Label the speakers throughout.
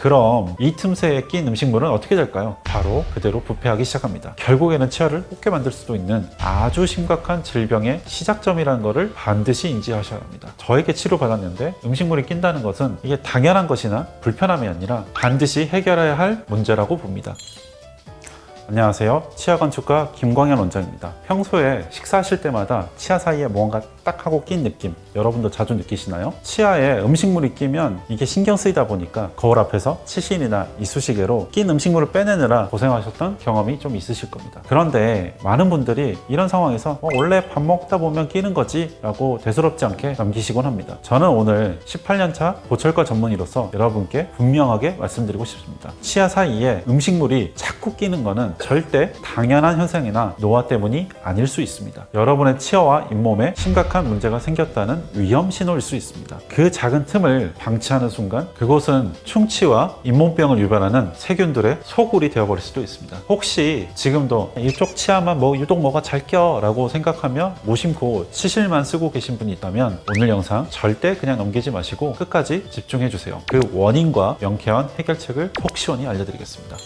Speaker 1: 그럼 이 틈새에 낀 음식물은 어떻게 될까요? 바로 그대로 부패하기 시작합니다. 결국에는 치아를 뽑게 만들 수도 있는 아주 심각한 질병의 시작점이라는 것을 반드시 인지하셔야 합니다. 저에게 치료받았는데 음식물이 낀다는 것은 이게 당연한 것이나 불편함이 아니라 반드시 해결해야 할 문제라고 봅니다. 안녕하세요. 치아건축가 김광현 원장입니다. 평소에 식사하실 때마다 치아 사이에 뭔가 딱 하고 낀 느낌 여러분도 자주 느끼시나요? 치아에 음식물이 끼면 이게 신경 쓰이다 보니까 거울 앞에서 치실이나 이쑤시개로 낀 음식물을 빼내느라 고생하셨던 경험이 좀 있으실 겁니다. 그런데 많은 분들이 이런 상황에서 원래 밥 먹다 보면 끼는 거지 라고 대수롭지 않게 넘기시곤 합니다. 저는 오늘 18년차 보철과 전문의로서 여러분께 분명하게 말씀드리고 싶습니다. 치아 사이에 음식물이 자꾸 끼는 거는 절대 당연한 현상이나 노화 때문이 아닐 수 있습니다. 여러분의 치아와 잇몸에 심각한 문제가 생겼다는 위험 신호일 수 있습니다. 그 작은 틈을 방치하는 순간 그곳은 충치와 잇몸병을 유발하는 세균들의 소굴이 되어버릴 수도 있습니다. 혹시 지금도 이쪽 치아만 유독 뭐가 잘 껴 라고 생각하며 무심코 치실만 쓰고 계신 분이 있다면 오늘 영상 절대 그냥 넘기지 마시고 끝까지 집중해 주세요. 그 원인과 명쾌한 해결책을 속 시원히 알려드리겠습니다.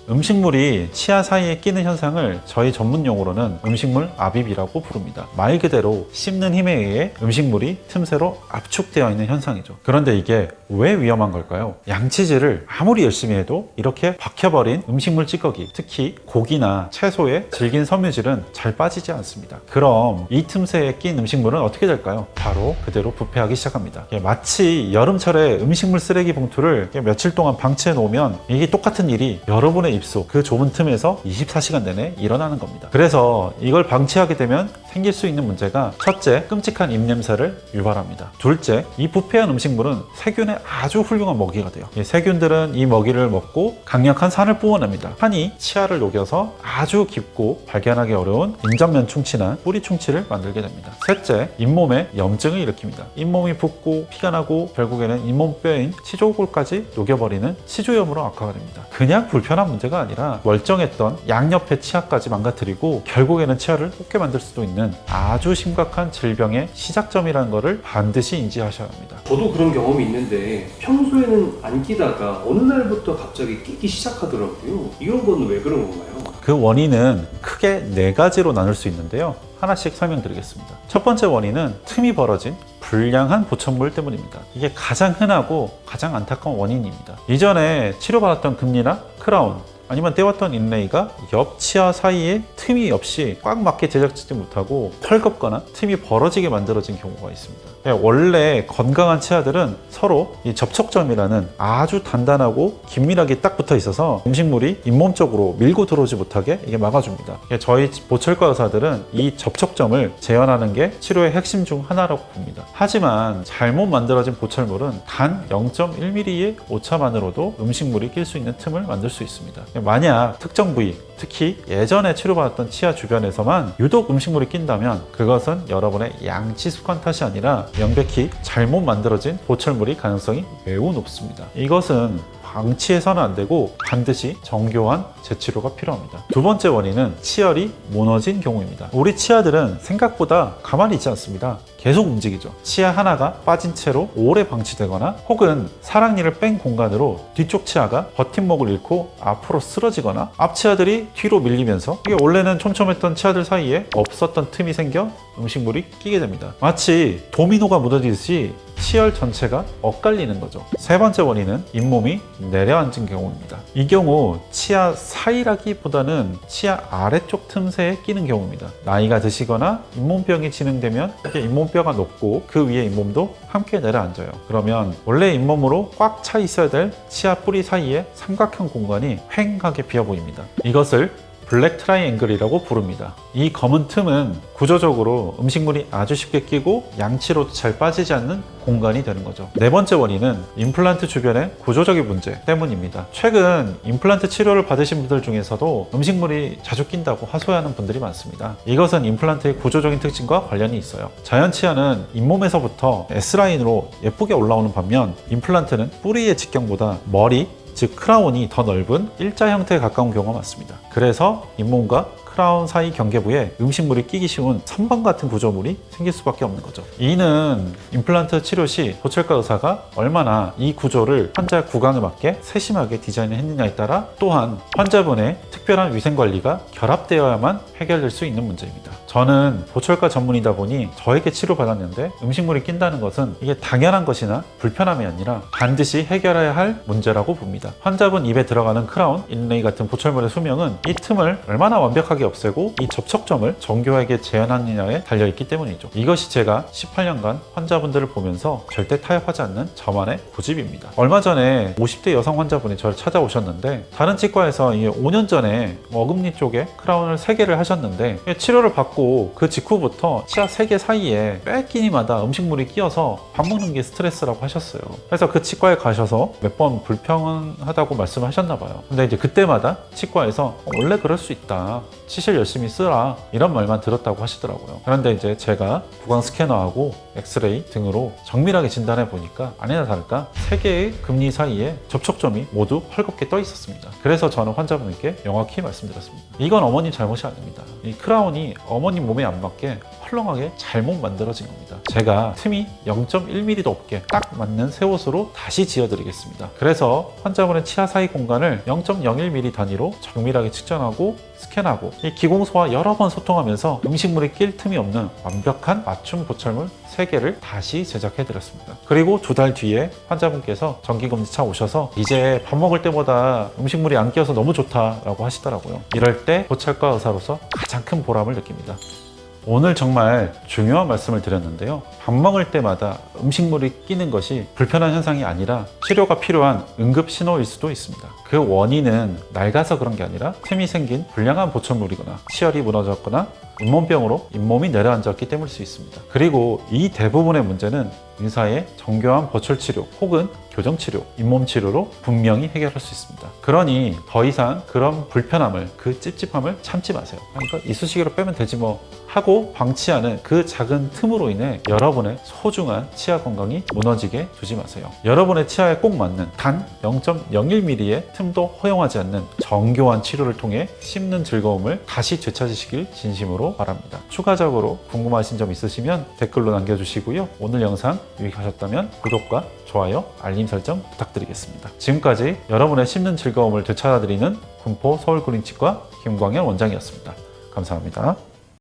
Speaker 1: 음식물이 치아 사이에 끼는 현상을 저희 전문 용어로는 음식물 압입이라고 부릅니다. 말 그대로 씹는 힘에 의해 음식물이 틈새로 압축되어 있는 현상이죠. 그런데 이게 왜 위험한 걸까요? 양치질을 아무리 열심히 해도 이렇게 박혀버린 음식물 찌꺼기, 특히 고기나 채소의 질긴 섬유질은 잘 빠지지 않습니다. 그럼 이 틈새에 낀 음식물은 어떻게 될까요? 바로 그대로 부패하기 시작합니다. 마치 여름철에 음식물 쓰레기 봉투를 며칠 동안 방치해 놓으면 이게 똑같은 일이 여러분의 입속 그 좁은 틈에서 24시간 내내 일어나는 겁니다. 그래서 이걸 방치하게 되면 생길 수 있는 문제가 첫째, 끔찍한 입냄새를 유발합니다. 둘째, 이 부패한 음식물은 세균의 아주 훌륭한 먹이가 돼요. 이 세균들은 이 먹이를 먹고 강력한 산을 뿜어냅니다. 산이 치아를 녹여서 아주 깊고 발견하기 어려운 인전면 충치나 뿌리 충치를 만들게 됩니다. 셋째, 잇몸에 염증을 일으킵니다. 잇몸이 붓고 피가 나고 결국에는 잇몸뼈인 치조골까지 녹여버리는 치조염으로 악화가 됩니다. 그냥 불편한 문제가 아니라 멀쩡했던 양옆의 치아까지 망가뜨리고 결국에는 치아를 뽑게 만들 수도 있는 아주 심각한 질병의 시작점이라는 것을 반드시 인지하셔야 합니다.
Speaker 2: 저도 그런 경험이 있는데 평소에는 안 끼다가 어느 날부터 갑자기 끼기 시작하더라고요. 이런 건 왜 그런 건가요?
Speaker 1: 그 원인은 크게 4가지로 나눌 수 있는데요. 하나씩 설명드리겠습니다. 첫 번째 원인은 틈이 벌어진 불량한 보천물 때문입니다. 이게 가장 흔하고 가장 안타까운 원인입니다. 이전에 치료받았던 금리나 크라운 아니면 떼왔던 인레이가 옆 치아 사이에 틈이 없이 꽉 맞게 제작되지 못하고 털겁거나 틈이 벌어지게 만들어진 경우가 있습니다. 원래 건강한 치아들은 서로 이 접촉점이라는 아주 단단하고 긴밀하게 딱 붙어 있어서 음식물이 잇몸 쪽으로 밀고 들어오지 못하게 이게 막아줍니다. 저희 보철과 의사들은 이 접촉점을 재현하는 게 치료의 핵심 중 하나라고 봅니다. 하지만 잘못 만들어진 보철물은 단 0.1mm의 오차만으로도 음식물이 낄 수 있는 틈을 만들 수 있습니다. 만약 특정 부위, 특히 예전에 치료받았던 치아 주변에서만 유독 음식물이 낀다면 그것은 여러분의 양치 습관 탓이 아니라 명백히 잘못 만들어진 보철물이 가능성이 매우 높습니다. 이것은 방치해서는 안 되고 반드시 정교한 재치료가 필요합니다. 두 번째 원인은 치열이 무너진 경우입니다. 우리 치아들은 생각보다 가만히 있지 않습니다. 계속 움직이죠. 치아 하나가 빠진 채로 오래 방치되거나 혹은 사랑니를 뺀 공간으로 뒤쪽 치아가 버팀목을 잃고 앞으로 쓰러지거나 앞 치아들이 뒤로 밀리면서 이게 원래는 촘촘했던 치아들 사이에 없었던 틈이 생겨 음식물이 끼게 됩니다. 마치 도미노가 무너지듯이 치열 전체가 엇갈리는 거죠. 세 번째 원인은 잇몸이 내려앉은 경우입니다. 이 경우 치아 사이라기보다는 치아 아래쪽 틈새에 끼는 경우입니다. 나이가 드시거나 잇몸병이 진행되면 이렇게 잇몸뼈가 높고 그 위에 잇몸도 함께 내려앉아요. 그러면 원래 잇몸으로 꽉 차 있어야 될 치아 뿌리 사이에 삼각형 공간이 휑하게 비어 보입니다. 이것을 블랙 트라이앵글이라고 부릅니다. 이 검은 틈은 구조적으로 음식물이 아주 쉽게 끼고 양치로도 잘 빠지지 않는 공간이 되는 거죠. 네 번째 원인은 임플란트 주변의 구조적인 문제 때문입니다. 최근 임플란트 치료를 받으신 분들 중에서도 음식물이 자주 낀다고 하소연하는 분들이 많습니다. 이것은 임플란트의 구조적인 특징과 관련이 있어요. 자연 치아는 잇몸에서부터 S라인으로 예쁘게 올라오는 반면 임플란트는 뿌리의 직경보다 머리, 즉 크라운이 더 넓은 일자 형태에 가까운 경우가 많습니다. 그래서 잇몸과 크라운 사이 경계부에 음식물이 끼기 쉬운 선반 같은 구조물이 생길 수밖에 없는 거죠. 이는 임플란트 치료 시 보철과 의사가 얼마나 이 구조를 환자의 구강에 맞게 세심하게 디자인을 했느냐에 따라, 또한 환자분의 특별한 위생관리가 결합되어야만 해결될 수 있는 문제입니다. 저는 보철과 전문이다 보니 저에게 치료받았는데 음식물이 낀다는 것은 이게 당연한 것이나 불편함이 아니라 반드시 해결해야 할 문제라고 봅니다. 환자분 입에 들어가는 크라운, 인레이 같은 보철물의 수명은 이 틈을 얼마나 완벽하게 없애고 이 접촉점을 정교하게 재현하느냐에 달려있기 때문이죠. 이것이 제가 18년간 환자분들을 보면서 절대 타협하지 않는 저만의 고집입니다. 얼마 전에 50대 여성 환자분이 저를 찾아오셨는데, 다른 치과에서 5년 전에 어금니 쪽에 크라운을 3개를 하셨는데, 치료를 받고 그 직후부터 치아 3개 사이에 뺏기니마다 음식물이 끼어서 밥 먹는 게 스트레스라고 하셨어요. 그래서 그 치과에 가셔서 몇 번 불평하다고 말씀하셨나 봐요. 근데 이제 그때마다 치과에서 원래 그럴 수 있다, 치실 열심히 쓰라, 이런 말만 들었다고 하시더라고요. 그런데 이제 제가 구강 스캐너하고 엑스레이 등으로 정밀하게 진단해 보니까 아니나 다를까 3개의 금니 사이에 접촉점이 모두 헐겁게 떠 있었습니다. 그래서 저는 환자분께 명확히 말씀드렸습니다. 이건 어머님 잘못이 아닙니다. 이 크라운이 어머님 몸에 안 맞게 헐렁하게 잘못 만들어진 겁니다. 제가 틈이 0.1mm도 없게 딱 맞는 새 옷으로 다시 지어드리겠습니다. 그래서 환자분의 치아 사이 공간을 0.01mm 단위로 정밀하게 측정하고 스캔하고 이 기공소와 여러 번 소통하면서 음식물이 낄 틈이 없는 완벽한 맞춤 보철물 3개를 다시 제작해드렸습니다. 그리고 2달 뒤에 환자분께서 정기검진차 오셔서 이제 밥 먹을 때보다 음식물이 안 끼어서 너무 좋다라고 하시더라고요. 이럴 때 보철과 의사로서 가장 큰 보람을 느낍니다. 오늘 정말 중요한 말씀을 드렸는데요. 밥 먹을 때마다 음식물이 끼는 것이 불편한 현상이 아니라 치료가 필요한 응급 신호일 수도 있습니다. 그 원인은 낡아서 그런 게 아니라 틈이 생긴 불량한 보철물이거나 치열이 무너졌거나 잇몸병으로 잇몸이 내려앉았기 때문일 수 있습니다. 그리고 이 대부분의 문제는 의사의 정교한 보철 치료 혹은 교정 치료, 잇몸 치료로 분명히 해결할 수 있습니다. 그러니 더 이상 그런 불편함을, 그 찝찝함을 참지 마세요. 이거 이쑤시개로 빼면 되지 뭐 하고 방치하는 그 작은 틈으로 인해 여러분의 소중한 치아 건강이 무너지게 두지 마세요. 여러분의 치아에 꼭 맞는 단 0.01mm의 틈도 허용하지 않는 정교한 치료를 통해 씹는 즐거움을 다시 되찾으시길 진심으로 바랍니다. 추가적으로 궁금하신 점 있으시면 댓글로 남겨주시고요. 오늘 영상 유익하셨다면 구독과 좋아요, 알림 설정 부탁드리겠습니다. 지금까지 여러분의 씹는 즐거움을 되찾아드리는 군포 서울구린치과 김광현 원장이었습니다. 감사합니다.